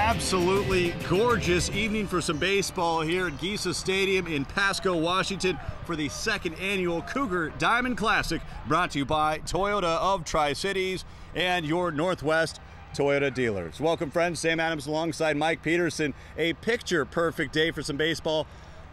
absolutely gorgeous evening for some baseball here at Giesa Stadium in Pasco, Washington for the second annual Cougar Diamond Classic, brought to you by Toyota of Tri-Cities and your Northwest Toyota dealers. Welcome, friends. Sam Adams alongside Mike Peterson. A picture-perfect day for some baseball.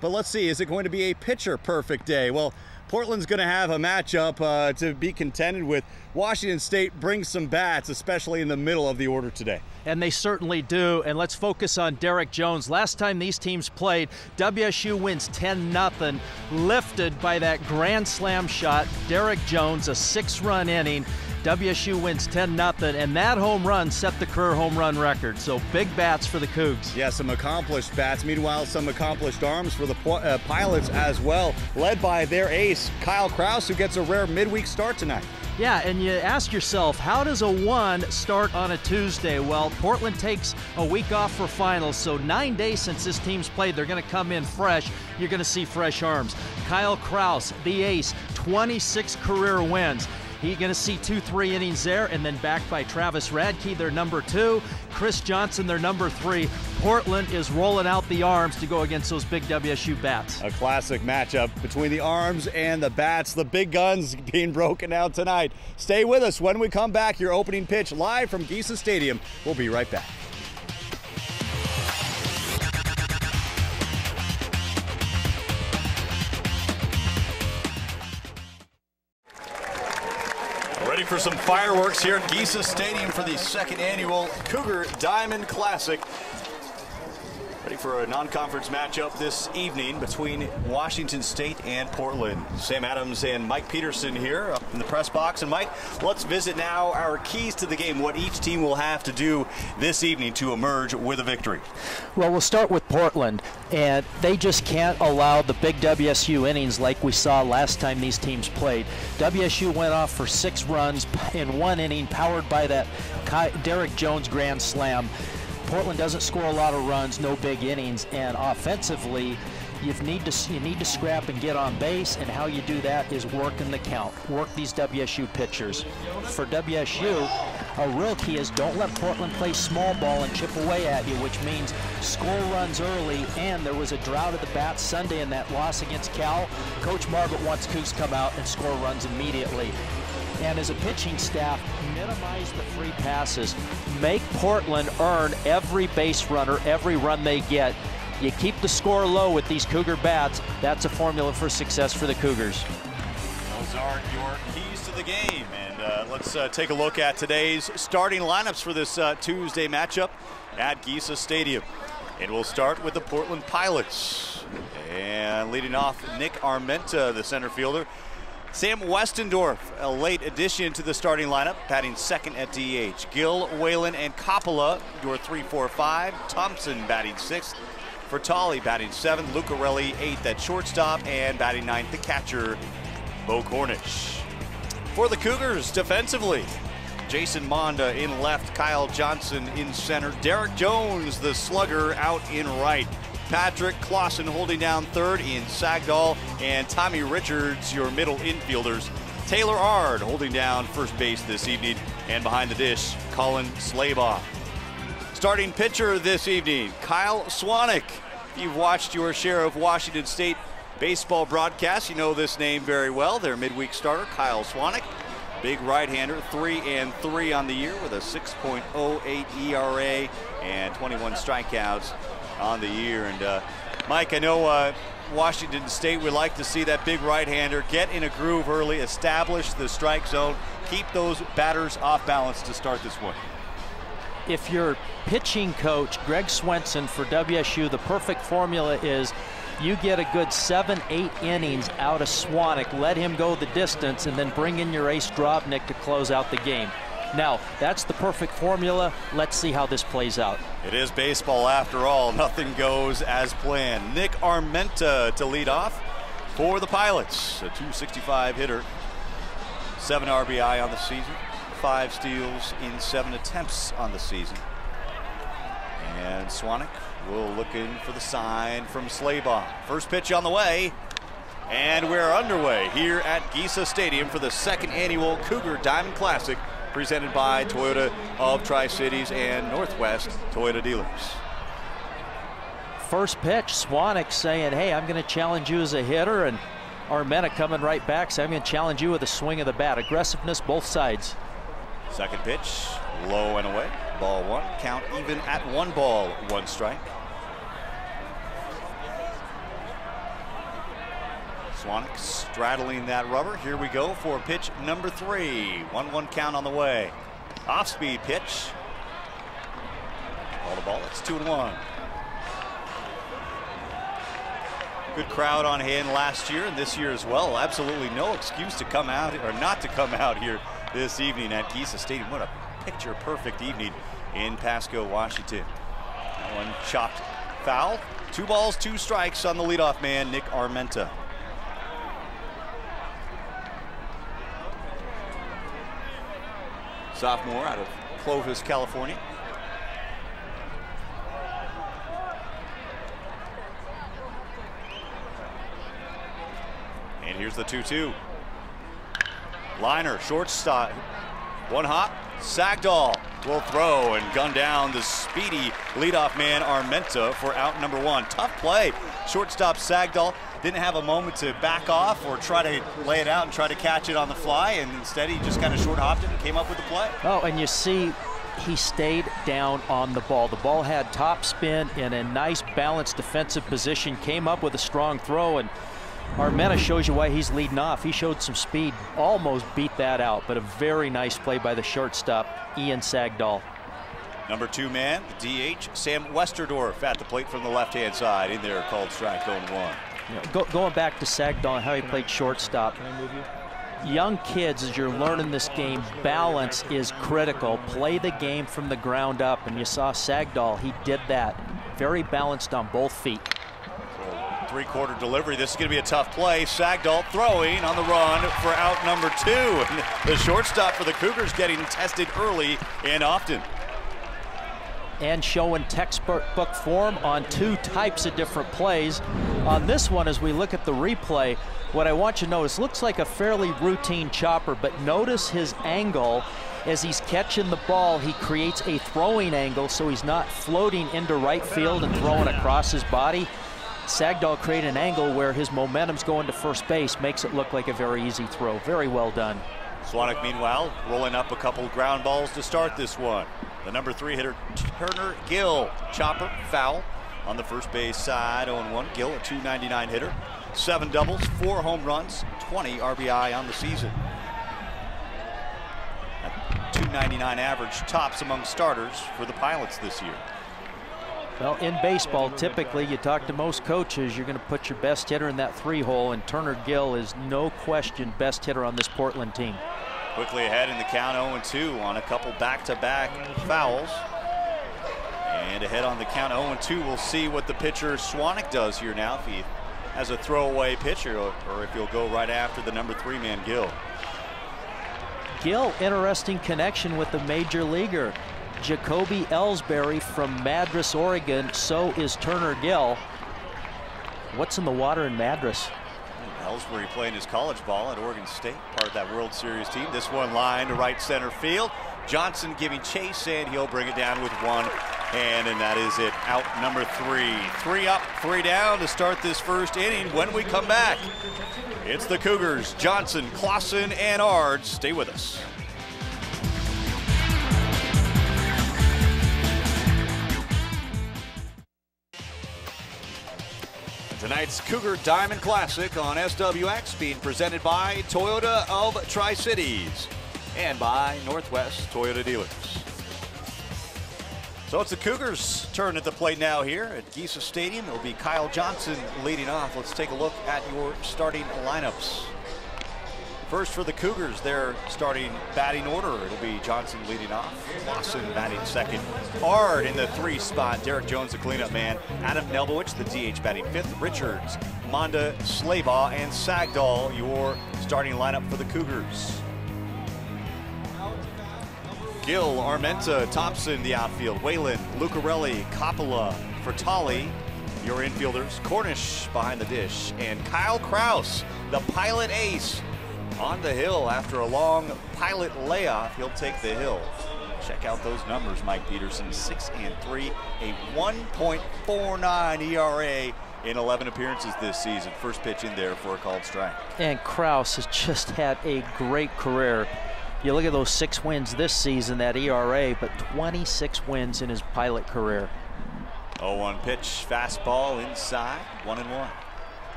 But let's see, is it going to be a pitcher-perfect day? Well, Portland's going to have a matchup to be contended with. Washington State brings some bats, especially in the middle of the order today. And they certainly do. And let's focus on Derek Jones. Last time these teams played, WSU wins 10-0, lifted by that grand slam shot. Derek Jones, a 6-run inning. WSU wins 10-0, and that home run set the career home run record. So big bats for the Cougs. Yeah, some accomplished bats. Meanwhile, some accomplished arms for the Pilots as well, led by their ace, Kyle Krause, who gets a rare midweek start tonight. Yeah, and you ask yourself, how does a 1 start on a Tuesday? Well, Portland takes a week off for finals, so 9 days since this team's played, they're going to come in fresh. You're going to see fresh arms. Kyle Krause, the ace, 26 career wins. He's going to see 2-3 innings there, and then backed by Travis Radke, their number 2, Chris Johnson, their number 3. Portland is rolling out the arms to go against those big WSU bats. A classic matchup between the arms and the bats. The big guns being broken out tonight. Stay with us when we come back. Your opening pitch live from Giesa Stadium. We'll be right back. Ready for some fireworks here at Giesa Stadium for the second annual Cougar Diamond Classic. Ready for a non-conference matchup this evening between Washington State and Portland. Sam Adams and Mike Peterson here up in the press box. And Mike, let's visit now our keys to the game, what each team will have to do this evening to emerge with a victory. Well, we'll start with Portland, and they just can't allow the big WSU innings like we saw last time these teams played. WSU went off for 6 runs in 1 inning, powered by that Derek Jones grand slam. Portland doesn't score a lot of runs, no big innings, and offensively, you need to scrap and get on base, and how you do that is working the count. Work these WSU pitchers. For WSU, a real key is don't let Portland play small ball and chip away at you, which means score runs early, and there was a drought at the bats Sunday in that loss against Cal. Coach Margaret wants Cougs to come out and score runs immediately. And as a pitching staff, minimize the free passes. Make Portland earn every base runner, every run they get. You keep the score low with these Cougar bats. That's a formula for success for the Cougars. Those are your keys to the game. And let's take a look at today's starting lineups for this Tuesday matchup at Giesa Stadium. And we'll start with the Portland Pilots. And leading off, Nick Armenta, the center fielder. Sam Westendorf, a late addition to the starting lineup, batting second at DH. Gill, Whalen, and Coppola, your 3-4-5. Thompson batting 6th. Fertali batting 7th. Lucarelli 8th at shortstop, and batting 9th, the catcher, Bo Cornish. For the Cougars, defensively, Jason Monda in left, Kyle Johnson in center, Derek Jones, the slugger, out in right. Patrick Clausen holding down third in Sagdahl, and Tommy Richards, your middle infielders. Taylor Ard holding down first base this evening, and behind the dish, Colin Slabaugh. Starting pitcher this evening, Kyle Swanek. If you've watched your share of Washington State baseball broadcasts, you know this name very well. Their midweek starter, Kyle Swanek. Big right-hander, 3-3 on the year with a 6.08 ERA and 21 strikeouts on the year. And Mike, I know Washington State would like to see that big right-hander get in a groove early, establish the strike zone, keep those batters off balance to start this one. If you're pitching coach Greg Swenson for WSU, the perfect formula is you get a good 7-8 innings out of Swanek, let him go the distance, and then bring in your ace Drobnik to close out the game. Now, that's the perfect formula. Let's see how this plays out. It is baseball after all. Nothing goes as planned. Nick Armenta to lead off for the Pilots. A .265 hitter, 7 RBI on the season, 5 steals in 7 attempts on the season. And Swanek will look in for the sign from Slabaugh. First pitch on the way. And we're underway here at Giesa Stadium for the second annual Cougar Diamond Classic presented by Toyota of Tri-Cities and Northwest Toyota dealers. First pitch, Swanick saying, hey, I'm going to challenge you as a hitter, and Armenta coming right back saying, I'm going to challenge you with a swing of the bat. Aggressiveness, both sides. Second pitch, low and away. Ball one. Count even at 1 ball, 1 strike. Swanick straddling that rubber. Here we go for pitch number 3. 1-1 count on the way. Off-speed pitch. Ball to ball. It's 2-1. Good crowd on hand last year and this year as well. Absolutely no excuse to come out or not to come out here this evening at Giza Stadium. What a picture-perfect evening in Pasco, Washington. That one chopped foul. 2 balls, 2 strikes on the leadoff man, Nick Armenta. Sophomore out of Clovis, California. And here's the 2-2. Liner, shortstop. 1 hop. Sagdahl will throw and gun down the speedy leadoff man Armenta for out number 1. Tough play. Shortstop Sagdahl didn't have a moment to back off or try to lay it out and try to catch it on the fly, and instead he just kind of short hopped it and came up with the play. Oh, and you see he stayed down on the ball. The ball had top spin in a nice balanced defensive position, came up with a strong throw, and Armenta shows you why he's leading off. He showed some speed, almost beat that out, but a very nice play by the shortstop, Ian Sagdahl. Number 2 man, the DH, Sam Westerdorf at the plate from the left-hand side. In there, called strike 0-1. Going back to Sagdahl and how he played shortstop. Young kids, as you're learning this game, balance is critical. Play the game from the ground up, and you saw Sagdahl, he did that. Very balanced on both feet. 3-quarter delivery. This is going to be a tough play. Sagdahl throwing on the run for out number 2. And the shortstop for the Cougars getting tested early and often. And showing textbook form on 2 types of different plays. On this one, as we look at the replay, what I want you to notice, looks like a fairly routine chopper, but notice his angle. As he's catching the ball, he creates a throwing angle so he's not floating into right field and throwing across his body. Sagdahl created an angle where his momentum's going to first base, makes it look like a very easy throw. Very well done. Swanick, meanwhile, rolling up a couple ground balls to start this one. The number 3 hitter, Turner Gill. Chopper, foul on the first base side, 0-1. Gill, a .299 hitter. 7 doubles, 4 home runs, 20 RBI on the season. A .299 average tops among starters for the Pilots this year. Well, in baseball, typically you talk to most coaches, you're going to put your best hitter in that 3-hole, and Turner Gill is no question best hitter on this Portland team. Quickly ahead in the count, 0-2 on a couple back-to-back fouls. And ahead on the count, 0-2. We'll see what the pitcher Swanick does here now, if he has a throwaway pitcher or if he'll go right after the number 3 man, Gill. Gill, interesting connection with the major leaguer. Jacoby Ellsbury from Madras, Oregon. So is Turner Gill. What's in the water in Madras? Ellsbury playing his college ball at Oregon State, part of that World Series team. This one line to right center field. Johnson giving chase, and he'll bring it down with 1 hand, and that is it. Out number 3. 3 up, 3 down to start this first inning. When we come back, it's the Cougars, Johnson, Clausen, and Ard. Stay with us. Tonight's Cougar Diamond Classic on SWX being presented by Toyota of Tri-Cities and by Northwest Toyota dealers. So it's the Cougars' turn at the plate now here at Giza Stadium. It'll be Kyle Johnson leading off. Let's take a look at your starting lineups. First for the Cougars, their starting batting order. It'll be Johnson leading off, Lawson batting second, Ard in the 3 spot, Derek Jones the cleanup man, Adam Nelbowich the DH batting 5th, Richards, Monda, Slaybaugh, and Sagdahl your starting lineup for the Cougars. Gill, Armenta, Thompson the outfield, Whalen, Lucarelli, Coppola, Fertali your infielders, Cornish behind the dish, and Kyle Kraus, the Pilot ace, on the hill after a long pilot layoff. He'll take the hill. Check out those numbers, Mike Peterson. 6-3, a 1.49 ERA in 11 appearances this season. First pitch in there for a called strike. And Kraus has just had a great career. You look at those 6 wins this season, that ERA, but 26 wins in his pilot career. 0-1 pitch, fastball inside, 1-1.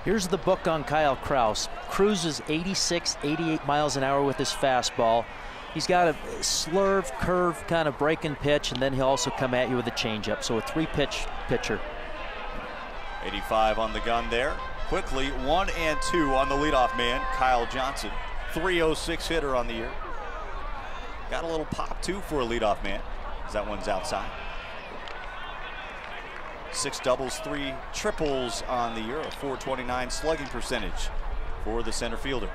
Here's the book on Kyle Kraus. Cruises 86, 88 miles an hour with his fastball. He's got a slurve, curve, kind of break and pitch, and then he'll also come at you with a changeup. So a 3-pitch pitcher. 85 on the gun there. Quickly, 1-2 on the leadoff man, Kyle Johnson. 306 hitter on the year. Got a little pop too for a leadoff man, as that one's outside. 6 doubles, 3 triples on the year, a .429 slugging percentage for the center fielder.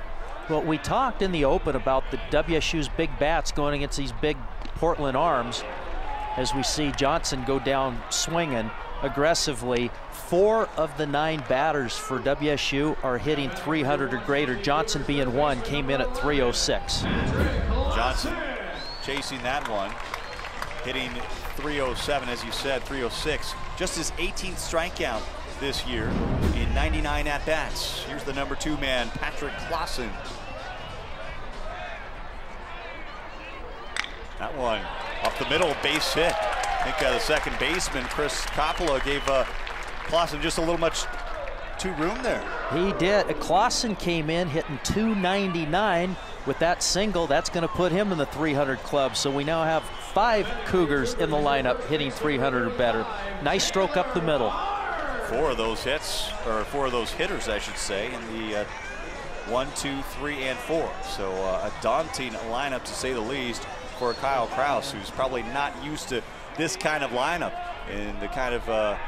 Well, we talked in the open about the WSU's big bats going against these big Portland arms, as we see Johnson go down swinging aggressively. 4 of the 9 batters for WSU are hitting 300 or greater. Johnson being one, came in at 306. Johnson chasing that one, hitting 307, as you said, 306. Just his 18th strikeout this year in 99 at-bats. Here's the number 2 man, Patrick Clausen. That one up the middle, base hit. I think the second baseman, Chris Coppola, gave Clausen just a little much too room there. He did. Clausen came in hitting 299 with that single. That's going to put him in the 300 club. So we now have 5 Cougars in the lineup hitting 300 or better. Nice stroke up the middle. 4 of those hits, or 4 of those hitters, I should say, in the 1, 2, 3, and 4. So a daunting lineup, to say the least, for Kyle Kraus, who's probably not used to this kind of lineup and the kind of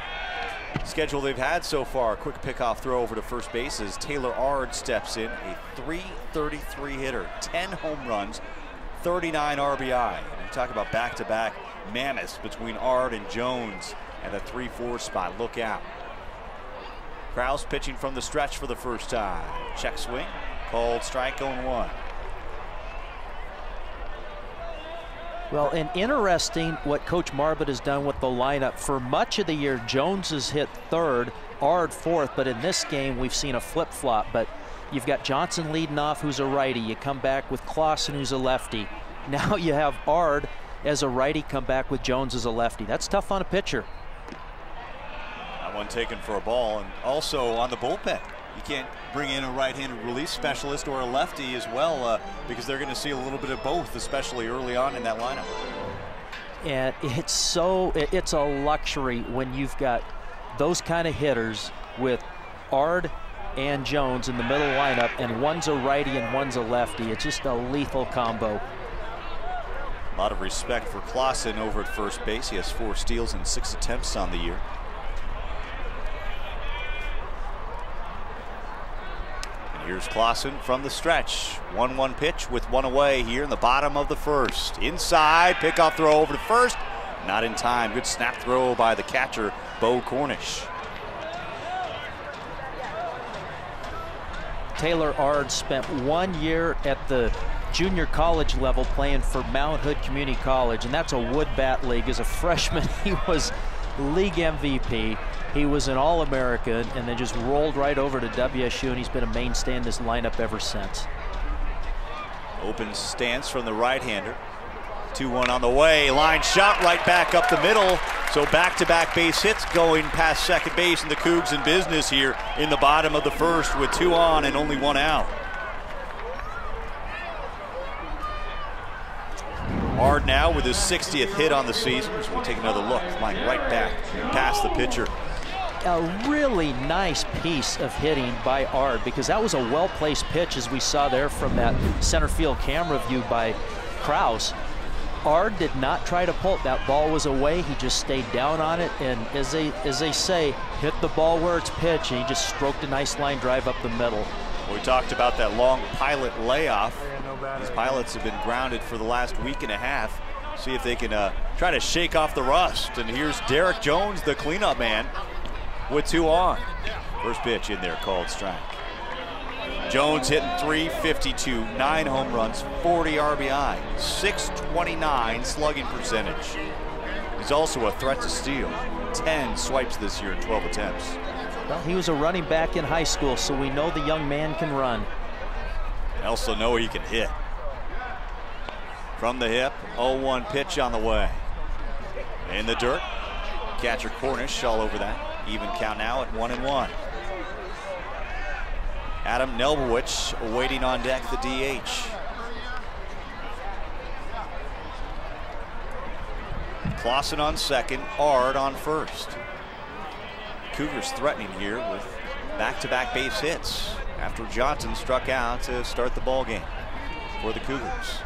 schedule they've had so far. Quick pickoff throw over to first base as Taylor Ard steps in, a .333 hitter, 10 home runs, 39 RBI. And you talk about back-to-back mammoths between Ard and Jones at the 3-4 spot. Look out. Kraus pitching from the stretch for the first time. Check swing, called strike, 0-1. Well, and interesting what Coach Marbut has done with the lineup. For much of the year, Jones has hit 3rd, Ard 4th, but in this game we've seen a flip-flop. But you've got Johnson leading off, who's a righty. You come back with Clausen, who's a lefty. Now you have Ard as a righty, come back with Jones as a lefty. That's tough on a pitcher. That one taken for a ball, and also on the bullpen. You can't bring in a right-handed release specialist or a lefty as well, because they're going to see a little bit of both, especially early on in that lineup. And it's a luxury when you've got those kind of hitters with Ard and Jones in the middle lineup, and one's a righty and one's a lefty. It's just a lethal combo. A lot of respect for Clausen over at first base. He has 4 steals and 6 attempts on the year. Here's Clausen from the stretch. 1-1 pitch with 1 away here in the bottom of the first. Inside, pickoff throw over to first. Not in time. Good snap throw by the catcher, Bo Cornish. Taylor Ard spent 1 year at the junior college level playing for Mount Hood Community College, and that's a wood bat league. As a freshman, he was league MVP. He was an All-American and then just rolled right over to WSU, and he's been a mainstay in this lineup ever since. Open stance from the right-hander. 2-1 on the way. Line shot right back up the middle. So back-to-back base hits going past second base, and the Cougs in business here in the bottom of the first with 2 on and only 1 out. Ard now with his 60th hit on the season. So we'll take another look, flying right back past the pitcher. A really nice piece of hitting by Ard, because that was a well-placed pitch, as we saw there from that center field camera view by Kraus. Ard did not try to pull it. That ball was away. He just stayed down on it, and as they say, hit the ball where it's pitched, and he just stroked a nice line drive up the middle. We talked about that long pilot layoff. These pilots have been grounded for the last week and a half. See if they can try to shake off the rust. And here's Derek Jones, the cleanup man, with 2 on. First pitch in there, called strike. Jones hitting .352, 9 home runs, 40 RBI, .629 slugging percentage. He's also a threat to steal. 10 swipes this year in 12 attempts. Well, he was a running back in high school, so we know the young man can run. I also know he can hit. From the hip, 0-1 pitch on the way. In the dirt, catcher Cornish all over that. Even count now at 1-1. Adam Nelbowich waiting on deck, the DH. Clausen on second, Ard on first. Cougars threatening here with back-to-back base hits after Johnson struck out to start the ball game for the Cougars.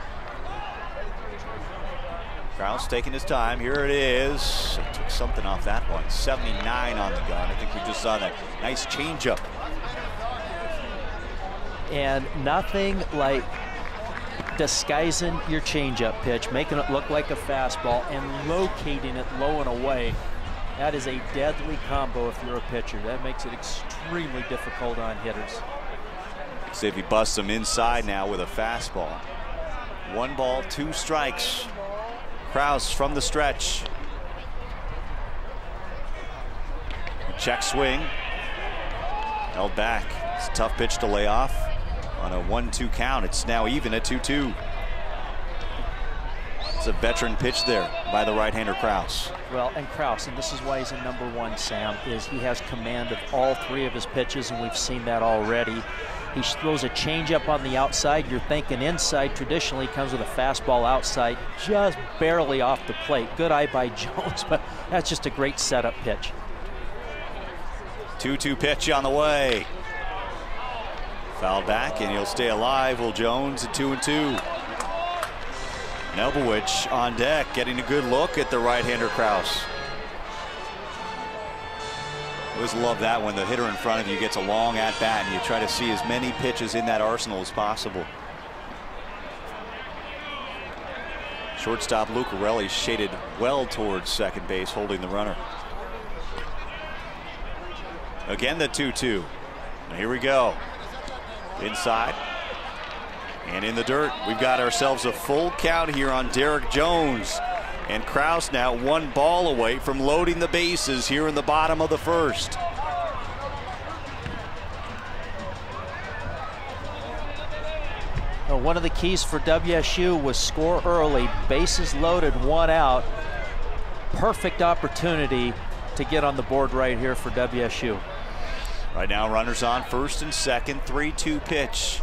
Krause taking his time. Here it is. Took something off that one. 79 on the gun. I think we just saw that nice changeup. And nothing like disguising your changeup pitch, making it look like a fastball and locating it low and away. That is a deadly combo if you're a pitcher. That makes it extremely difficult on hitters. See if he busts him inside now with a fastball. 1 ball, 2 strikes. Krause from the stretch. Check swing. Held back. It's a tough pitch to lay off. On a 1-2 count, it's now even at 2-2. It's a veteran pitch there by the right-hander Krause. Well, and Krause, and this is why he's a #1, Sam, is he has command of all 3 of his pitches, and we've seen that already. He throws a changeup on the outside. You're thinking inside traditionally comes with a fastball outside, just barely off the plate. Good eye by Jones, but that's just a great setup pitch. 2-2 pitch on the way. Fouled back, and he'll stay alive. Will Jones at 2-2. Nelbowich on deck, getting a good look at the right-hander Krause. Always love that when the hitter in front of you gets a long at-bat and you try to see as many pitches in that arsenal as possible. Shortstop Lucarelli shaded well towards second base, holding the runner. Again, the 2-2. Here we go. Inside and in the dirt. We've got ourselves a full count here on Derek Jones. And Krause now 1 ball away from loading the bases here in the bottom of the first. Well, one of the keys for WSU was score early, bases loaded, 1 out. Perfect opportunity to get on the board right here for WSU. Right now, runners on first and second, 3-2 pitch.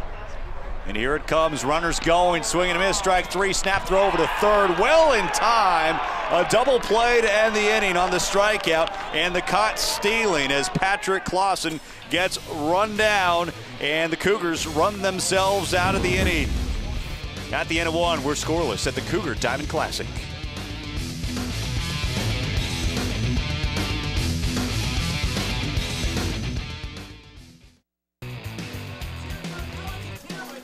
And here it comes, runners going, swing and a miss, strike 3, snap throw over to third, well in time. A double play to end the inning on the strikeout, and the caught stealing as Patrick Clausen gets run down, and the Cougars run themselves out of the inning. At the end of 1, we're scoreless at the Cougar Diamond Classic.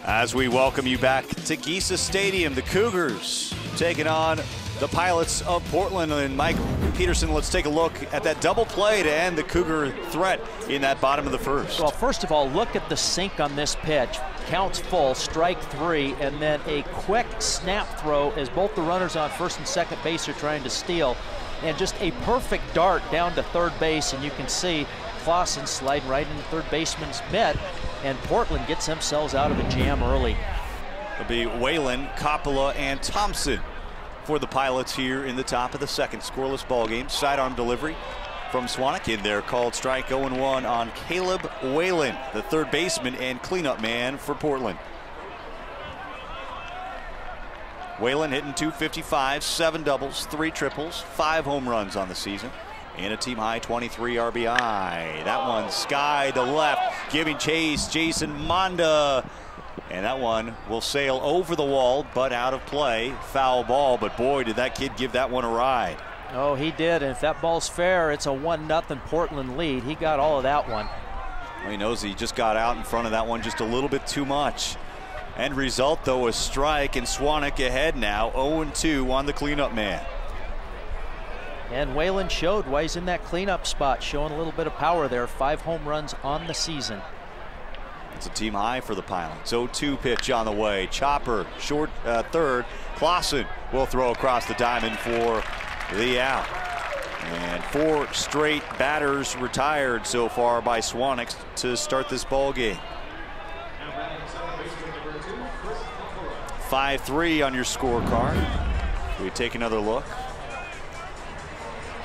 As we welcome you back to Giesa Stadium, the Cougars taking on the Pilots of Portland. And Mike Peterson, let's take a look at that double play to end the Cougar threat in that bottom of the first. Well, first of all, look at the sink on this pitch. Counts full, strike 3, and then a quick snap throw as both the runners on first and second base are trying to steal. And just a perfect dart down to third base, and you can see Clausen sliding right into third baseman's mitt, and Portland gets themselves out of a jam early. It'll be Whalen, Coppola, and Thompson for the Pilots here in the top of the second. Scoreless ball game. Sidearm delivery from Swanick in there, called strike 0-1 on Caleb Whalen, the third baseman and cleanup man for Portland. Whalen hitting .255, 7 doubles, 3 triples, 5 home runs on the season, and a team high 23 RBI. That one sky to left, giving chase Jason Monda. And that one will sail over the wall, but out of play. Foul ball, but boy, did that kid give that one a ride. Oh, he did. And if that ball's fair, it's a 1-0 Portland lead. He got all of that one. Well, he knows he just got out in front of that one just a little bit too much. End result, though, a strike, and Swanick ahead now, 0-2 on the cleanup man. And Whalen showed why he's in that cleanup spot, showing a little bit of power there. 5 home runs on the season. That's a team high for the Pilots. 0-2 pitch on the way. Chopper, short third. Clausen will throw across the diamond for the out. And 4 straight batters retired so far by Swx to start this ball game. 5-3 on your scorecard. We take another look.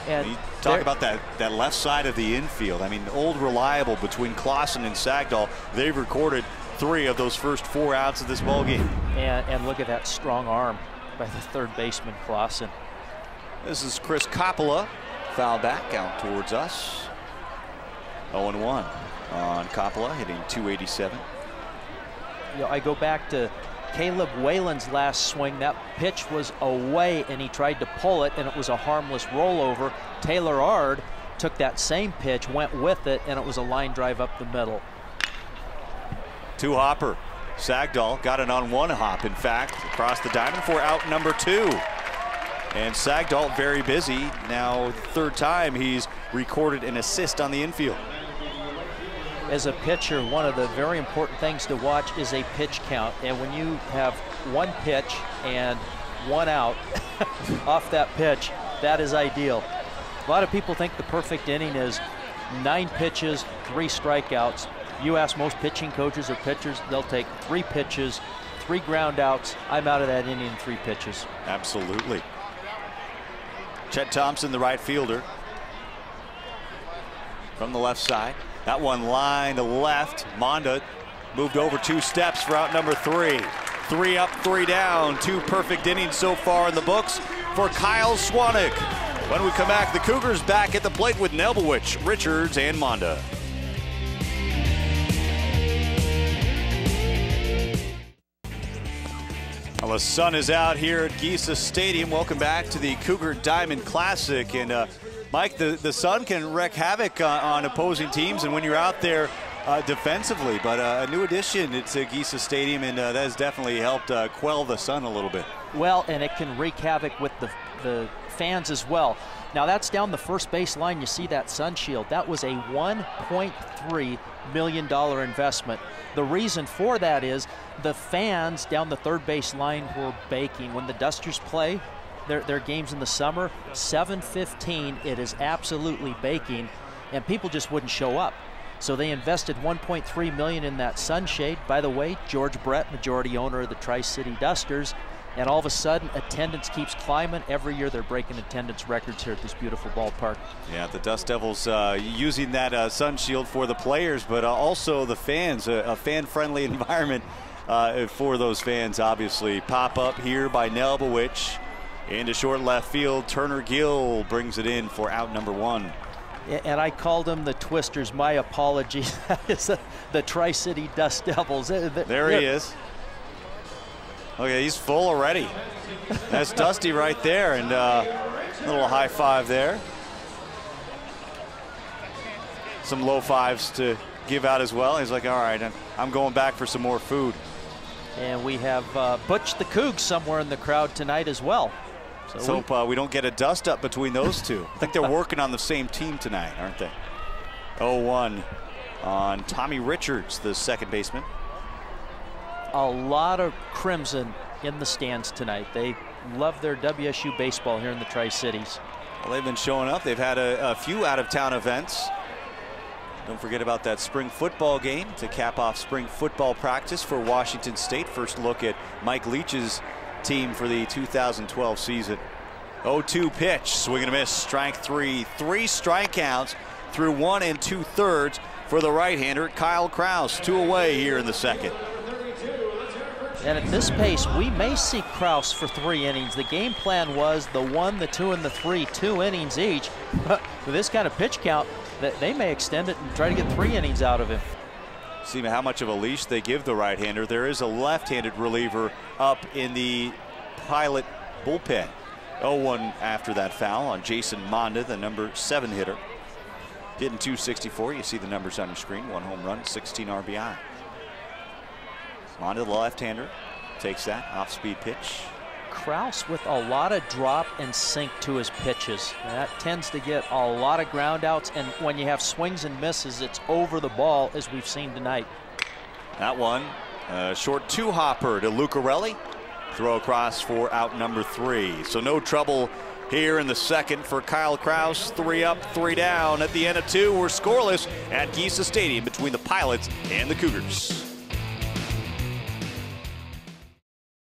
And you talk about that left side of the infield. I mean, old reliable between Clausen and Sagdahl. They've recorded 3 of those first 4 outs of this ball game. And look at that strong arm by the third baseman, Clausen. This is Chris Coppola. Foul back out towards us. 0-1 on Coppola, hitting .287. You know, I go back to Caleb Whalen's last swing. That pitch was away and he tried to pull it and it was a harmless rollover. Taylor Ard took that same pitch, went with it, and it was a line drive up the middle. 2-hopper. Sagdahl got it on 1 hop, in fact, across the diamond for out number 2. And Sagdahl very busy. Now 3rd time he's recorded an assist on the infield. As a pitcher, one of the very important things to watch is a pitch count. And when you have 1 pitch and 1 out off that pitch, that is ideal. A lot of people think the perfect inning is 9 pitches, 3 strikeouts. You ask most pitching coaches or pitchers, they'll take 3 pitches, 3 ground outs. I'm out of that inning in 3 pitches. Absolutely. Chet Thompson, the right fielder, from the left side. That one line to left. Monda moved over 2 steps for out number 3. 3 up, 3 down. 2 perfect innings so far in the books for Kyle Swanick. When we come back, the Cougars back at the plate with Nelbowich, Richards, and Monda. Well, the sun is out here at Giesa Stadium. Welcome back to the Cougar Diamond Classic. And Mike, the sun can wreak havoc on opposing teams, and when you're out there defensively. But a new addition to Giesa Stadium, and that has definitely helped quell the sun a little bit. Well, and it can wreak havoc with the fans as well. Now that's down the first base line. You see that sun shield. That was a $1.3 million investment. The reason for that is the fans down the third base line were baking. When the Dusters play their games in the summer, 7:15, it is absolutely baking, and people just wouldn't show up. So they invested $1.3 million in that sunshade. By the way, George Brett, majority owner of the Tri-City Dusters, and all of a sudden attendance keeps climbing. Every year they're breaking attendance records here at this beautiful ballpark. Yeah, the Dust Devils using that sun shield for the players, but also the fans, a fan-friendly environment for those fans, obviously. Pop up here by Nelbowich into short left field. Turner Gill brings it in for out number 1. And I called them the Twisters. My apologies. That is the Tri-City Dust Devils. There he is. Okay, he's full already. That's Dusty right there, and a little high five there. Some low fives to give out as well. He's like, all right, I'm going back for some more food. And we have Butch the Cougs somewhere in the crowd tonight as well. So let's hope we don't get a dust up between those two. I think they're working on the same team tonight, aren't they? 0-1 on Tommy Richards, the second baseman. A lot of crimson in the stands tonight. They love their WSU baseball here in the Tri-Cities. Well, they've been showing up. They've had a few out-of-town events. Don't forget about that spring football game to cap off spring football practice for Washington State. First look at Mike Leach's team for the 2012 season. 0-2 pitch, swing and a miss, strike 3. 3 strikeouts through 1 2/3 for the right-hander Kyle Kraus. 2 away here in the second. And at this pace, we may see Kraus for 3 innings. The game plan was the 1, the 2, and the 3, 2 innings each. But with this kind of pitch count, they may extend it and try to get 3 innings out of him. See how much of a leash they give the right-hander. There is a left-handed reliever up in the Pilot bullpen. 0-1 after that foul on Jason Monda, the number 7 hitter. Hitting .264. You see the numbers on your screen. 1 home run, 16 RBI. Monda, the left-hander, takes that off-speed pitch. Kraus with a lot of drop and sink to his pitches. That tends to get a lot of ground outs, and when you have swings and misses, it's over the ball, as we've seen tonight. That one, short two-hopper to Lucarelli. Throw across for out number 3. So no trouble here in the second for Kyle Kraus. 3 up, 3 down. At the end of 2, we're scoreless at Giza Stadium between the Pilots and the Cougars.